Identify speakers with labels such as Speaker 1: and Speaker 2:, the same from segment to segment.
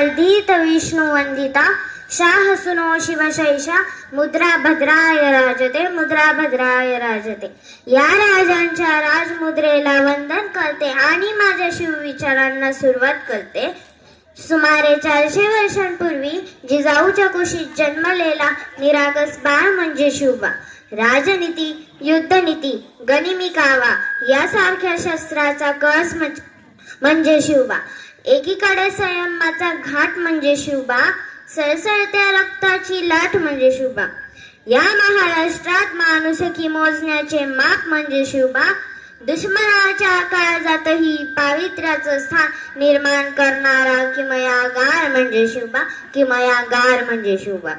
Speaker 1: वर्धित विष्णु वंदिता शाह सुनो शिवशैषा मुद्रा भद्राय राजते, मुद्रा भद्राय राजते. या राजांच्या राजमुद्रेला वंदन करते आणि माझ्या शिवविचारांना सुरुवात करते. सुमारे 400 वर्षांपूर्वी जिजाऊच्या कुशीत जन्मलेला निरागस बाळ म्हणजे शिवबा. राजनीती, युद्धनीती, गनिमी कावा यासारख्या शस्त्राचा कळस म्हणजे शिवबा. एकीकडे संयमाचा घाट म्हणजे शिवबा, सळसळत्या रक्ताची लाट म्हणजे शिवबा. या महाराष्ट्रात माणुसकी मोजण्याचे माप म्हणजे शिवबा. दुश्मनाच्या काळजातही पावित्र्याचं स्थान निर्माण करणारा किमयागार म्हणजे शिवबा, किमयागार म्हणजे शिवबा.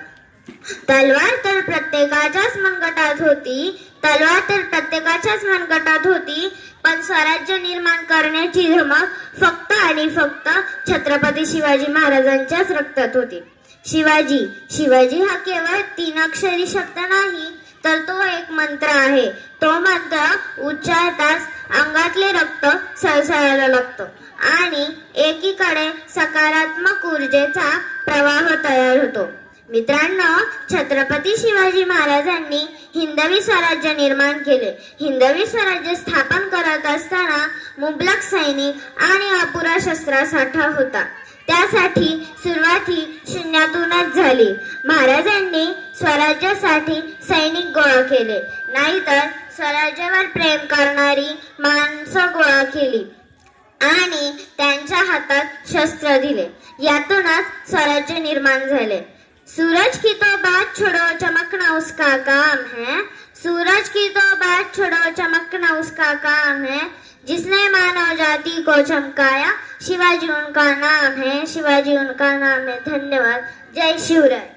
Speaker 1: तलवार तर प्रत्येकाच्याच मनगटात होती, तलवार तर प्रत्येकाच्याच मनगटात होती, पण स्वराज्य निर्माण करण्याची धमक फक्त आणि फक्त छत्रपती शिवाजी महाराजांच्याच रक्तात होती. शिवाजी, शिवाजी हा केवळ 3 अक्षरी शब्द नाही, तर तो एक मंत्र आहे. तो मंत्र उच्चारताच अंगातले रक्त सळसळायला लागतं आणि एकीकडे सकारात्मक ऊर्जेचा प्रवाह तयार होतो. मित्रांनो, छत्रपती शिवाजी महाराजांनी हिंदवी स्वराज्य निर्माण केले. हिंदवी स्वराज्य स्थापन करत असताना मुबलक सैनिक आणि अपुरा शस्त्रसाठा होता. त्यासाठी सुरुवाती शून्यातूनच झाली. महाराजांनी स्वराज्यासाठी सैनिक गोळा केले, नाहीतर स्वराज्यावर प्रेम करणारी माणसं गोळा केली आणि त्यांच्या हातात शस्त्र दिले. यातूनच स्वराज्य निर्माण झाले. सूरज की तो बात छोड़ो, चमकना उसका काम है. सूरज की तो बात छोड़ो, चमकना उसका काम है. जिसने मानव जाति को चमकाया, शिवाजी उनका नाम है, शिवाजी उनका नाम है. धन्यवाद. जय शिवराय.